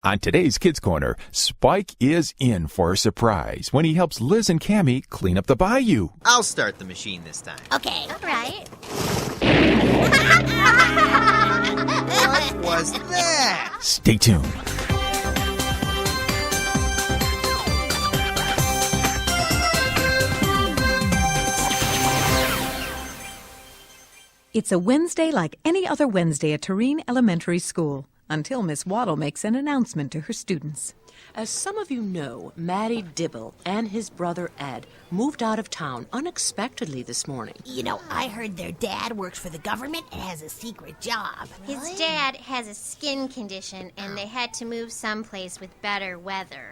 On today's Kids Corner, Spike is in for a surprise when he helps Liz and Chamy clean up the bayou. I'll start the machine this time. Okay. All right. What was that? Stay tuned. It's a Wednesday like any other Wednesday at Terrene Elementary School, until Miss Waddle makes an announcement to her students. As some of you know, Matty Dibble and his brother Ed moved out of town unexpectedly this morning. You know, I heard their dad works for the government and has a secret job. His dad has a skin condition, and they had to move someplace with better weather.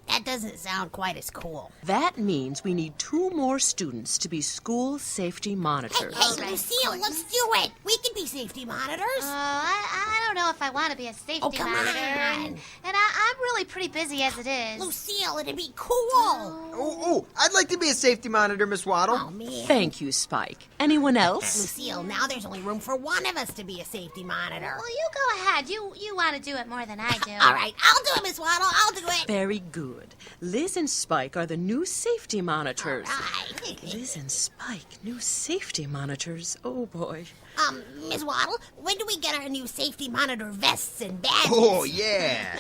That doesn't sound quite as cool. That means we need 2 more students to be school safety monitors. Hey, Lucille, let's do it. We can be safety monitors. I don't know if I want to be a safety come monitor. on. And I'm really pretty busy as it is. Lucille, it'd be cool. Oh, I'd like to be a safety monitor, Miss Waddle. Oh, man. Thank you, Spike. Anyone else? Lucille, now there's only room for one of us to be a safety monitor. Well, you go ahead. You want to do it more than I do. All right, I'll do it, Miss Waddle. I'll do it. Very good. Liz and Spike are the new safety monitors. Right. Liz and Spike, new safety monitors. Oh, boy. Miss Waddle, when do we get our new safety monitor vests and badges? Oh, yeah.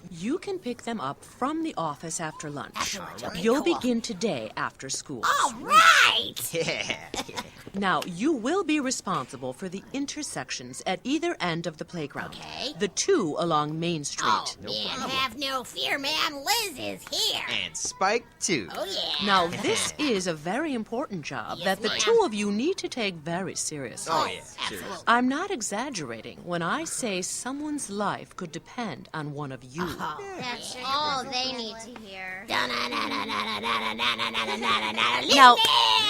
You can pick them up from the office after lunch. After lunch, okay, You'll cool. begin today after school. All right. Yeah. Now, you will be responsible for the intersections at either end of the playground. Okay. The 2 along Main Street. Oh, man, have no fear, man. Liz is here. And Spike, too. Oh, yeah. Now, this is a very important job that the 2 of you need to take very seriously. Oh, yeah. Absolutely. I'm not exaggerating when I say someone's life could depend on one of you. That's all they need to hear. Now,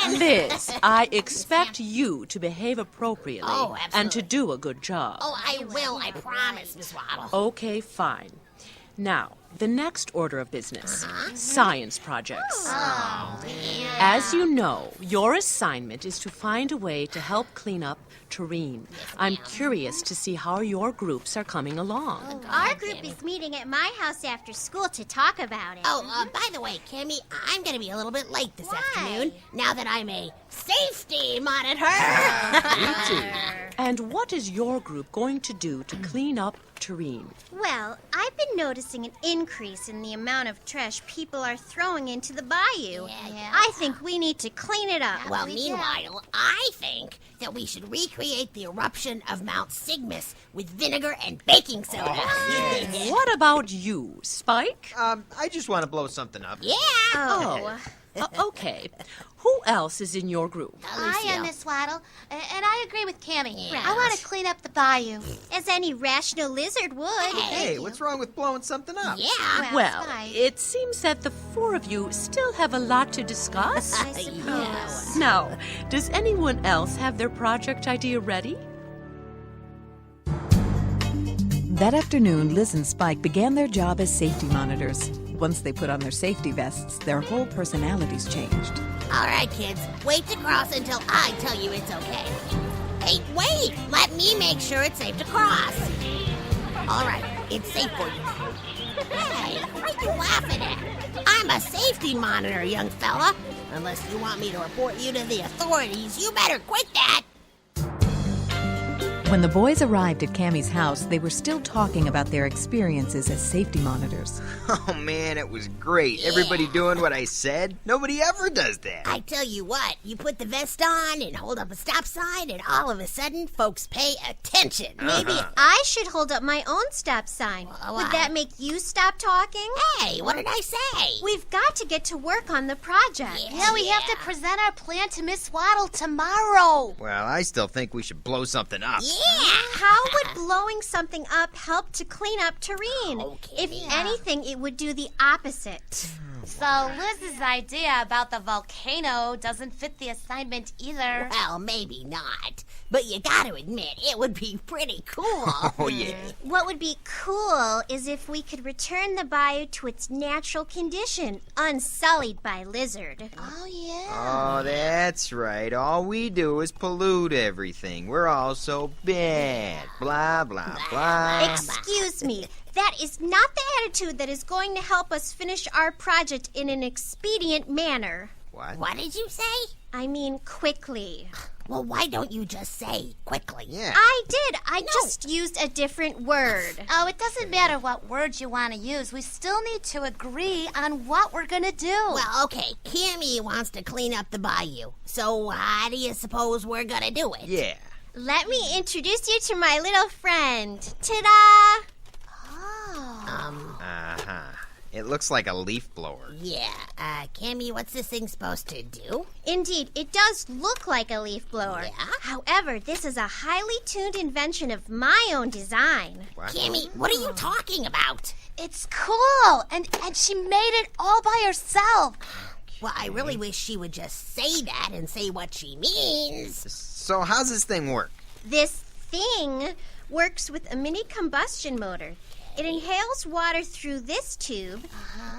Liz, I expect you to behave appropriately and to do a good job. Oh, I will. I promise, Miss Waddle. Okay, fine. Now, the next order of business, science projects. As you know, your assignment is to find a way to help clean up Terrene. I'm curious to see how your groups are coming along. Our group is meeting at my house after school to talk about it. Oh, by the way, Chamy, I'm going to be a little bit late this afternoon now that I'm a safety monitor. And what is your group going to do to clean up Terrene? Well, I've been noticing an increase in the amount of trash people are throwing into the bayou. Yeah. I think we need to clean it up. Well, meanwhile, I think that we should recreate the eruption of Mount Cygnus with vinegar and baking soda. What about you, Spike? I just want to blow something up. Yeah. Oh, okay. Who else is in your group? I am Miss Waddle, and I agree with Chamy. I want to clean up the bayou, as any rational lizard would. Hey, what's wrong with blowing something up? Yeah. Well, Spike. it seems that the 4 of you still have a lot to discuss. I suppose. Now, does anyone else have their project idea ready? That afternoon, Liz and Spike began their job as safety monitors. Once they put on their safety vests, their whole personalities changed. All right, kids. Wait to cross until I tell you it's okay. Hey, wait. Let me make sure it's safe to cross. All right. It's safe for you. Hey, what are you laughing at? I'm a safety monitor, young fella. Unless you want me to report you to the authorities, you better quit that. When the boys arrived at Chamy's house, they were still talking about their experiences as safety monitors. Oh, man, it was great. Everybody doing what I said. Nobody ever does that. I tell you what, you put the vest on and hold up a stop sign, and all of a sudden, folks pay attention. Maybe I should hold up my own stop sign. Would that make you stop talking? Hey, what did I say? We've got to get to work on the project. Yeah, we have to present our plan to Miss Waddle tomorrow. Well, I still think we should blow something up. Yeah. How would blowing something up help to clean up Terrene? Okay, If anything, it would do the opposite. So Liz's idea about the volcano doesn't fit the assignment either. Well, maybe not. But you gotta admit, it would be pretty cool. Oh, yeah. What would be cool is if we could return the bayou to its natural condition, unsullied by lizard. Oh, yeah. Oh, that's right. All we do is pollute everything. We're all so bad. Blah, blah, blah. Excuse me. That is not the attitude that is going to help us finish our project in an expedient manner. What did you say? I mean, quickly. Well, why don't you just say quickly? Yeah. I did. I just used a different word. Oh, it doesn't matter what words you want to use. We still need to agree on what we're going to do. Well, okay, Chamy wants to clean up the bayou. So how do you suppose we're gonna do it? Yeah. Let me introduce you to my little friend. Ta-da! Uh-huh. It looks like a leaf blower. Yeah, Chamy, what's this thing supposed to do? Indeed, it does look like a leaf blower. Yeah? However, this is a highly tuned invention of my own design. What? Chamy, what are you talking about? It's cool, and she made it all by herself. Well, I really wish she would just say that and say what she means. So how's this thing work? This thing works with a mini combustion motor. It inhales water through this tube,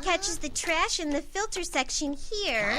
catches the trash in the filter section here,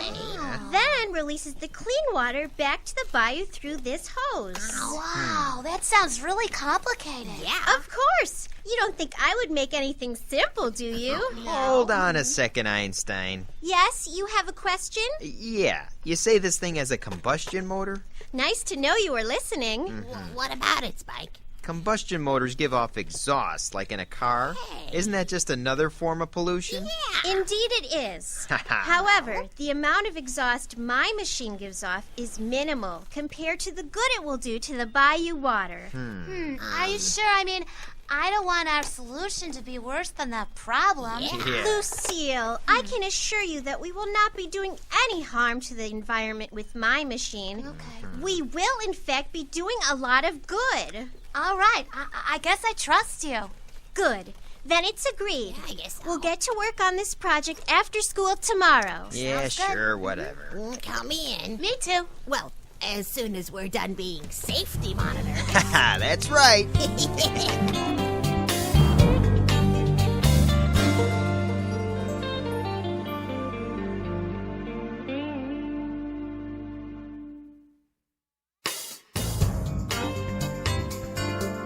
then releases the clean water back to the bayou through this hose. Wow, that sounds really complicated. Yeah. Of course! You don't think I would make anything simple, do you? Hold on a second, Einstein. Yes, you have a question? Yeah. You say this thing has a combustion motor? Nice to know you were listening. What about it, Spike? Combustion motors give off exhaust, like in a car. Isn't that just another form of pollution? Indeed it is. However, the amount of exhaust my machine gives off is minimal compared to the good it will do to the bayou water. Are you sure? I mean, I don't want our solution to be worse than the problem. Yeah. Lucille, I can assure you that we will not be doing any harm to the environment with my machine. Okay. We will, in fact, be doing a lot of good. All right. I guess I trust you. Good. Then it's agreed. I guess so. We'll get to work on this project after school tomorrow. Yeah, Sounds good. sure, whatever. Count me in. Me too. Well, as soon as we're done being safety monitors. That's right.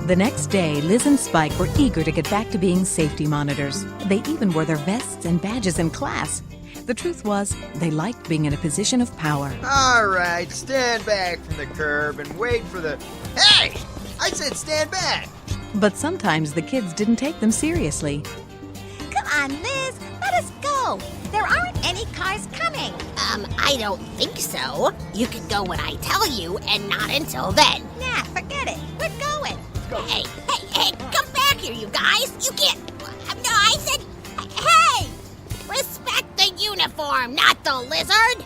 The next day, Liz and Spike were eager to get back to being safety monitors. They even wore their vests and badges in class. The truth was, they liked being in a position of power. All right, stand back from the curb and wait for the... Hey! I said stand back! But sometimes the kids didn't take them seriously. Come on, Liz, let us go. There aren't any cars coming. I don't think so. You can go when I tell you, and not until then. Nah, forget it. We're going. Hey, come back here, you guys. You can't... No, I said... Hey! Respect the uniform, not the lizard.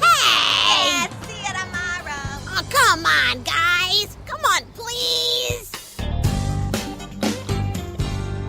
Hey! Yeah, see you tomorrow. Oh, come on, guys. Come on, please.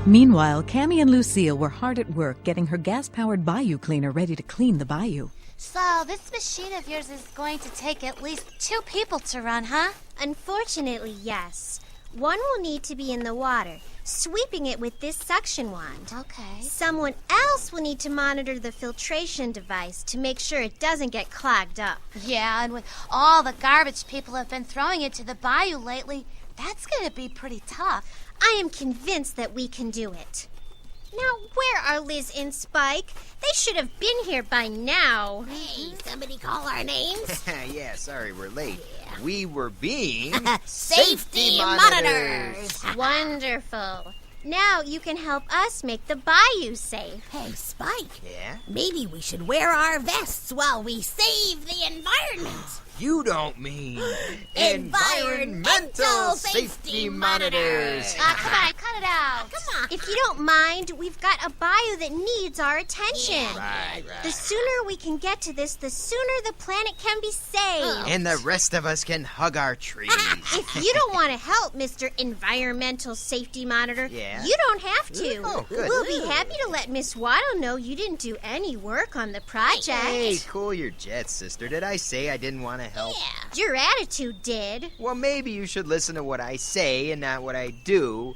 Meanwhile, Chamy and Lucille were hard at work getting her gas-powered bayou cleaner ready to clean the bayou. So this machine of yours is going to take at least 2 people to run, huh? Unfortunately, yes. One will need to be in the water, sweeping it with this suction wand. Okay. Someone else will need to monitor the filtration device to make sure it doesn't get clogged up. Yeah, and with all the garbage people have been throwing into the bayou lately, that's going to be pretty tough. I am convinced that we can do it. Now, where are Liz and Spike? They should have been here by now. Hey, somebody call our names? Yeah, sorry, we're late. We were being... Safety monitors. Wonderful. Now you can help us make the bayou safe. Hey, Spike. Yeah? Maybe we should wear our vests while we save the environment. You don't mean... Environmental safety monitors. Come on, cut it out. Come on. If you don't mind, we've got a bayou that needs our attention. Right. The sooner we can get to this, the sooner the planet can be saved. And the rest of us can hug our trees. If you don't want to help, Mr. Environmental Safety Monitor, Yeah? you don't have to. Oh, good. We'll be happy to let Miss Waddle know you didn't do any work on the project. Hey, cool your jets, sister. Did I say I didn't want to help? Your attitude did. Well, maybe you should listen to what I say and not what I do.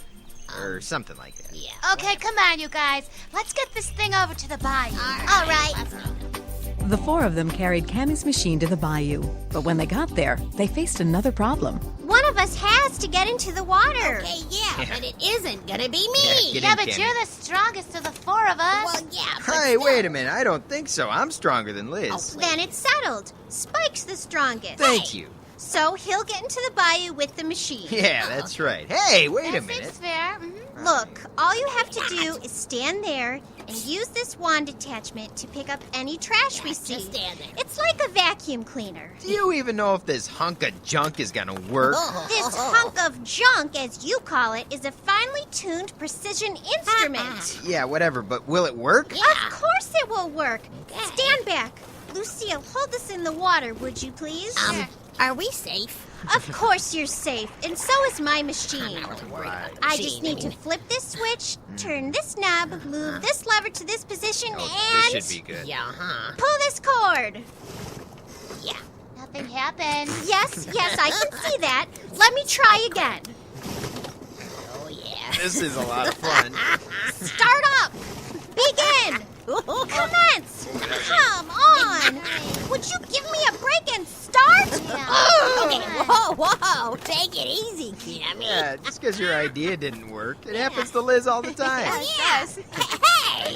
Or something like that. Yeah. Okay, come on, you guys. Let's get this thing over to the bayou. All right. The four of them carried Cammy's machine to the bayou, but when they got there, they faced another problem. One of us has to get into the water. Okay, yeah, but it isn't gonna be me. Get Yeah, in, but Chamy. you're the strongest of the four of us. Well, yeah, but Hey, still. wait a minute. I don't think so. I'm stronger than Liz. Then it's settled. Spike's the strongest. Thank you. So he'll get into the bayou with the machine. Yeah, that's right. Hey, wait a That minute. seems fair. Look, all you have to do is stand there and use this wand attachment to pick up any trash we see. Just stand there. It's like a vacuum cleaner. Do you even know if this hunk of junk is gonna work? This hunk of junk, as you call it, is a finely tuned precision instrument. Yeah, whatever, but will it work? Of course it will work. Stand back. Lucille, hold this in the water, would you please? Are we safe? Of course you're safe, and so is my machine. Right. I just need to flip this switch, turn this knob, move this lever to this position, Oh, and this should be good. Yeah, huh? pull this cord. Yeah. Nothing happened. Yes, I can see that. Let me try again. Oh, yeah. This is a lot of fun. Start up. Begin. Commence. Come on. Would you give me a break and start? Okay, whoa. Take it easy, Chamy. Yeah, just because your idea didn't work. It happens to Liz all the time. Yes. Hey!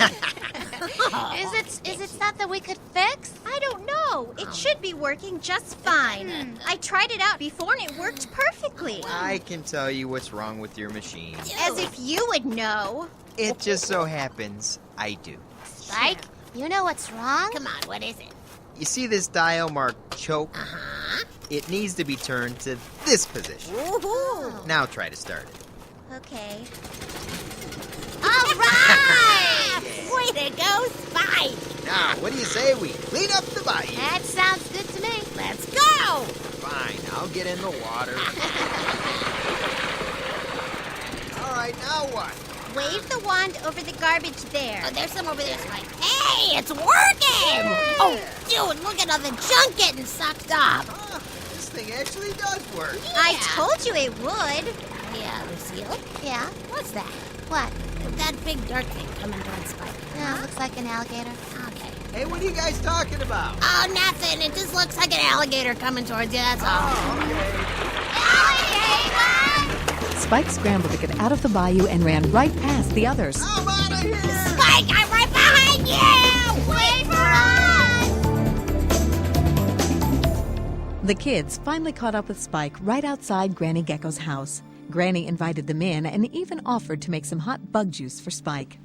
Is it stuff that we could fix? I don't know. It should be working just fine. I tried it out before and it worked perfectly. I can tell you what's wrong with your machine. As if you would know. It just so happens I do. Spike, you know what's wrong? Come on, what is it? You see this dial marked choke? Uh-huh. It needs to be turned to this position. Woohoo! Now try to start it. Okay. All right! Way to go, Spike! Now, what do you say we clean up the bayou? That sounds good to me. Let's go! Fine, I'll get in the water. All right, now what? Wave the wand over the garbage there. Oh, there's some over there, Spike. Hey, it's working! Oh, dude, look at all the junk getting sucked up. Ah, this thing actually does work. I told you it would. Yeah, Lucille. Yeah? What's that? What? That big dark thing coming towards Spike. Yeah, looks like an alligator. Okay. Hey, what are you guys talking about? Oh, nothing. It just looks like an alligator coming towards you, that's all. Spike scrambled to get out of the bayou and ran right past the others. I'm out of here! Spike, I'm right behind you! Wait for us! The kids finally caught up with Spike right outside Granny Gecko's house. Granny invited them in and even offered to make some hot bug juice for Spike.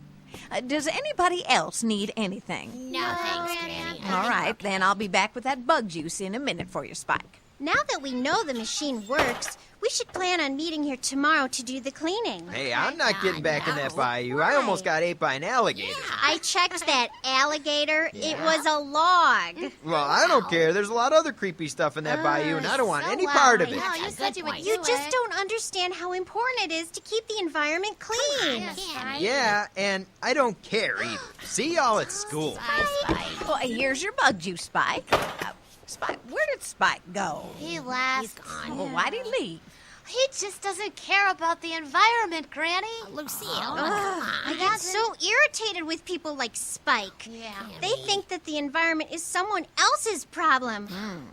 Does anybody else need anything? No, thanks, Granny. All right, then I'll be back with that bug juice in a minute for you, Spike. Now that we know the machine works, we should plan on meeting here tomorrow to do the cleaning. Hey, I'm not getting back in that bayou. I almost got ate by an alligator. I checked that alligator. It was a log. Well, I don't care. There's a lot of other creepy stuff in that bayou, and I don't want any part of it. No, you said you would You do just it. don't understand how important it is to keep the environment clean. Yeah, and I don't care either. See y'all at school. Well, here's your bug juice, Spike. Spike, where did Spike go? He left. Well, why'd he leave? He just doesn't care about the environment, Granny. Lucille, I get so irritated with people like Spike. Yeah. They think that the environment is someone else's problem.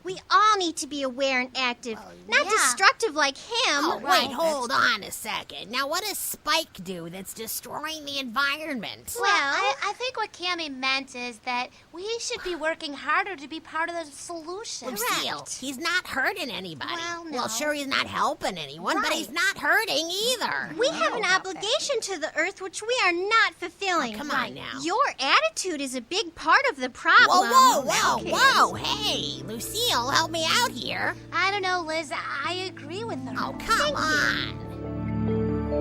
We all need to be aware and active, not yeah. destructive like him. Oh, wait, hold on a second. Now, what does Spike do that's destroying the environment? Well, I think what Chamy meant is that we should be working harder to be part of the solution. Lucille, he's not hurting anybody. Well, no. Well, sure, he's not helping anyone, but he's not hurting either. We have an obligation to the earth which we are not fulfilling. Oh, come on now. Your attitude is a big part of the problem. Whoa. Hey, Lucille, help me out here. I don't know, Liz. I agree with her. Oh, come on.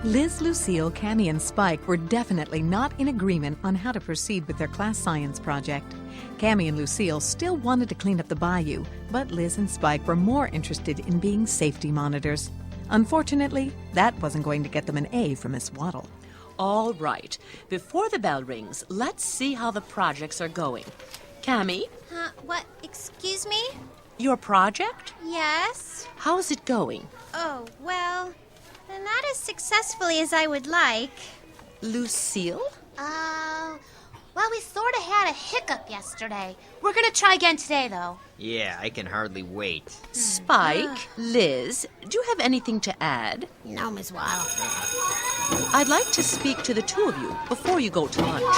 Liz, Lucille, Chamy, and Spike were definitely not in agreement on how to proceed with their class science project. Chamy and Lucille still wanted to clean up the bayou, but Liz and Spike were more interested in being safety monitors. Unfortunately, that wasn't going to get them an A from Miss Waddle. All right. Before the bell rings, let's see how the projects are going. Chamy, What? Excuse me? Your project? Yes. How's it going? Oh, well, not as successfully as I would like. Lucille? Well, we sort of had a hiccup yesterday. We're gonna try again today, though. Yeah, I can hardly wait. Spike, Liz, do you have anything to add? No, Miss Waddle. I'd like to speak to the two of you before you go to lunch.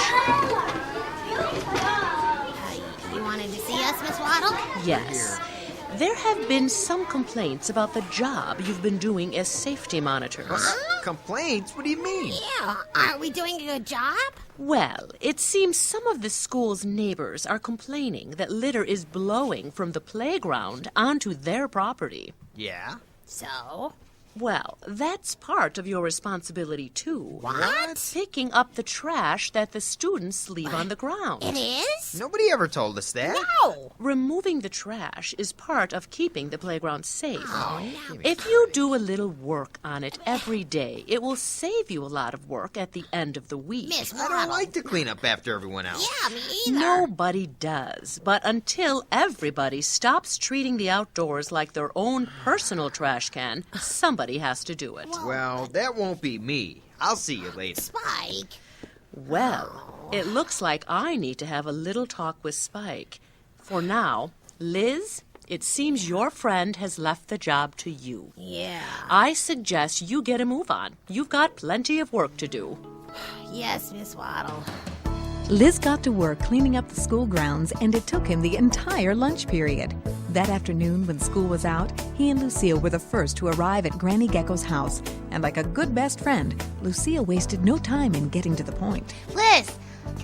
You wanted to see us, Miss Waddle? Yes. There have been some complaints about the job you've been doing as safety monitors. Complaints? What do you mean? Yeah, aren't we doing a good job? Well, it seems some of the school's neighbors are complaining that litter is blowing from the playground onto their property. Yeah? So? Well, that's part of your responsibility, too. What? Picking up the trash that the students leave on the ground. It is? Nobody ever told us that. No. Removing the trash is part of keeping the playground safe. Oh, If you do a little work on it every day, it will save you a lot of work at the end of the week. Miss I Waddle. don't like to clean up after everyone else. Yeah, me either. Nobody does. But until everybody stops treating the outdoors like their own personal trash can, somebody has to do it. Well, that won't be me. I'll see you later. Spike. Well, it looks like I need to have a little talk with Spike. For now, Liz, it seems your friend has left the job to you. Yeah. I suggest you get a move on. You've got plenty of work to do. Yes, Miss Waddle. Liz got to work cleaning up the school grounds, and it took him the entire lunch period. That afternoon, when school was out, he and Lucille were the first to arrive at Granny Gecko's house. And like a good best friend, Lucille wasted no time in getting to the point. Liz,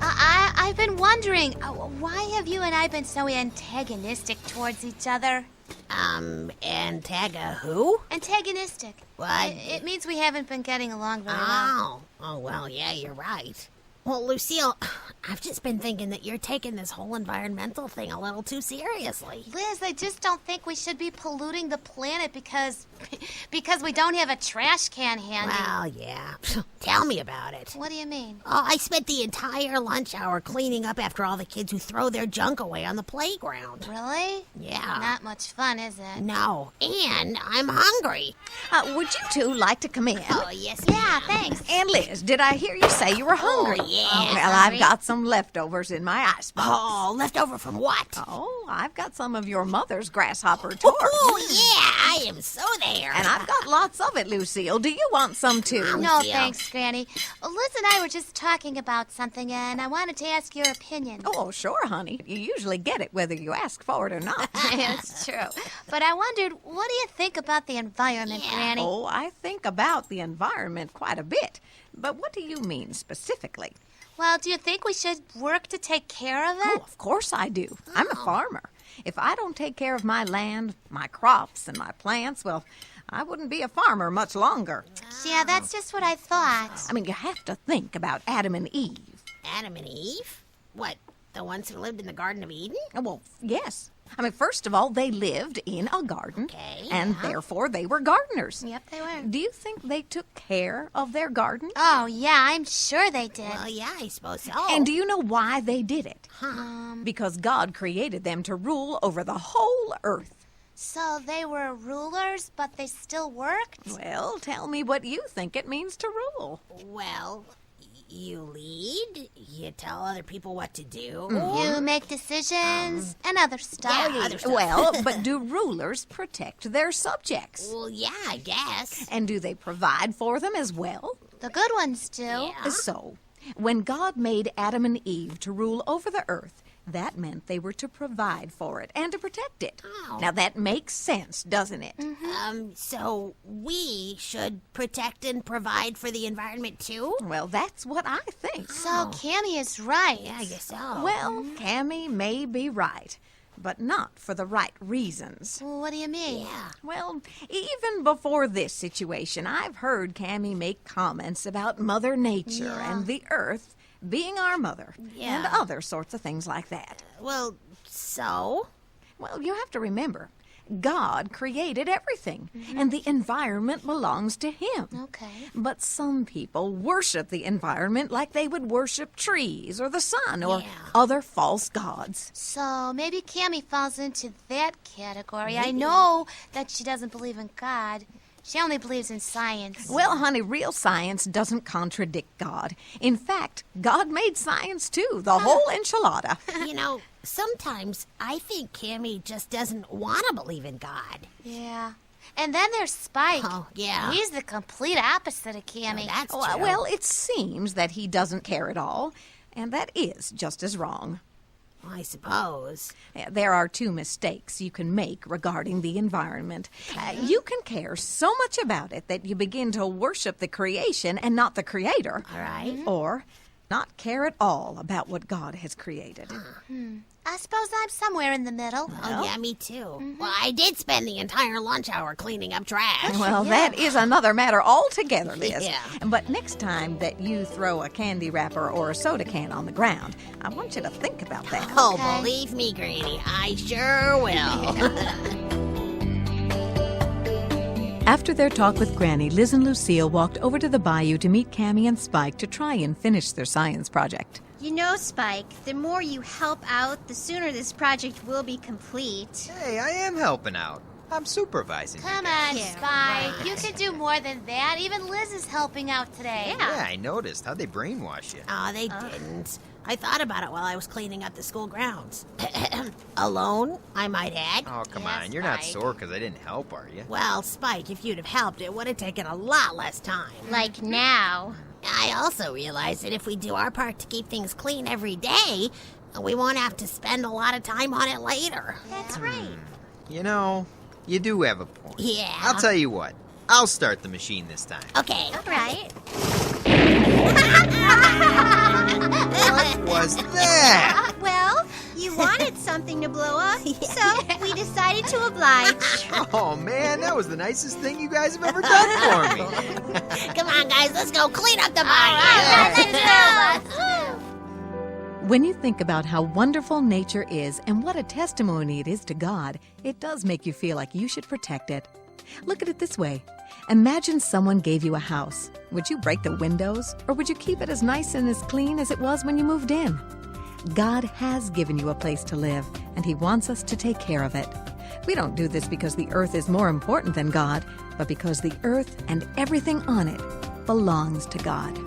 I've been wondering, why have you and I been so antagonistic towards each other? Antaga who? Antagonistic. What? It means we haven't been getting along very well. Oh, well, yeah, you're right. Well, Lucille, I've just been thinking that you're taking this whole environmental thing a little too seriously. Liz, I just don't think we should be polluting the planet because we don't have a trash can handy. Well, yeah. Tell me about it. What do you mean? Oh, I spent the entire lunch hour cleaning up after all the kids who throw their junk away on the playground. Really? Yeah. Not much fun, is it? No, and I'm hungry. Would you two like to come in? Oh, yes, Yeah, ma'am. thanks. And Liz, did I hear you say you were hungry? Oh, yeah. Well, I've got some leftovers in my icebox. Oh, leftover from what? Oh, I've got some of your mother's grasshopper torch. Oh, yeah, I am so there. And I've got lots of it, Lucille. Do you want some too? No, Lucille. thanks, Granny. Liz and I were just talking about something, and I wanted to ask your opinion. Oh, sure, honey. You usually get it whether you ask for it or not. It's true. But I wondered, what do you think about the environment, Granny? Oh, I think about the environment quite a bit. But what do you mean specifically? Well, do you think we should work to take care of Oh, it? of course I do. I'm a farmer. If I don't take care of my land, my crops, and my plants, well, I wouldn't be a farmer much longer. Yeah, that's just what I thought. I mean, you have to think about Adam and Eve. Adam and Eve? What, the ones who lived in the Garden of Eden? Well, yes. I mean, first of all, they lived in a garden, Okay, and therefore they were gardeners. Yep, they were. Do you think they took care of their garden? Oh, yeah, I'm sure they did. Well, yeah, I suppose so. And do you know why they did it? Because God created them to rule over the whole earth. So they were rulers, but they still worked? Well, tell me what you think it means to rule. Well, you lead, you tell other people what to do. You make decisions and other stuff. Yeah, other stuff. Well, but do rulers protect their subjects? Well, yeah, I guess. And do they provide for them as well? The good ones do. Yeah. So, when God made Adam and Eve to rule over the earth, that meant they were to provide for it and to protect it. Oh. Now, that makes sense, doesn't it? So we should protect and provide for the environment too? Well, that's what I think. So Chamy is right. Yeah, I guess so. Well, Chamy may be right, but not for the right reasons. Well, what do you mean? Well, even before this situation, I've heard Chamy make comments about Mother Nature and the earth being our mother Yeah. and other sorts of things like that. Well, so? Well, you have to remember, God created everything, and the environment belongs to Him. Okay. But some people worship the environment like they would worship trees or the sun or other false gods. So maybe Chamy falls into that category. I know that she doesn't believe in God. She only believes in science. Well, honey, real science doesn't contradict God. In fact, God made science too, the whole enchilada. You know, sometimes I think Chamy just doesn't want to believe in God. Yeah. And then there's Spike. Oh, yeah. He's the complete opposite of Chamy. That's true. Well, it seems that he doesn't care at all, and that is just as wrong. I suppose. There are two mistakes you can make regarding the environment. You can care so much about it that you begin to worship the creation and not the creator. All right. Or not care at all about what God has created. I suppose I'm somewhere in the middle. Oh, yeah, me too. Well, I did spend the entire lunch hour cleaning up trash. Well, that is another matter altogether, Liz. Yeah. But next time that you throw a candy wrapper or a soda can on the ground, I want you to think about that. Oh, believe me, Granny, I sure will. After their talk with Granny, Liz and Lucille walked over to the bayou to meet Chamy and Spike to try and finish their science project. You know, Spike, the more you help out, the sooner this project will be complete. Hey, I am helping out. I'm supervising. Come on, Yeah, Spike. right. You can do more than that. Even Liz is helping out today. Yeah, I noticed. How'd they brainwash you? Oh, they didn't. I thought about it while I was cleaning up the school grounds. Alone, I might add. Oh, come Yes, on. You're not Spike. sore because I didn't help, are you? Well, Spike, if you'd have helped, it would have taken a lot less time. Like now. I also realized that if we do our part to keep things clean every day, we won't have to spend a lot of time on it later. That's right. You know, you do have a point. Yeah. I'll tell you what. I'll start the machine this time. Okay. All right. What was that? Well, you wanted something to blow up, so we decided to oblige. Oh, man, that was the nicest thing you guys have ever done for me. Come on, guys, let's go clean up the bayou. When you think about how wonderful nature is and what a testimony it is to God, it does make you feel like you should protect it. Look at it this way. Imagine someone gave you a house. Would you break the windows, or would you keep it as nice and as clean as it was when you moved in? God has given you a place to live, and He wants us to take care of it. We don't do this because the earth is more important than God, but because the earth and everything on it belongs to God.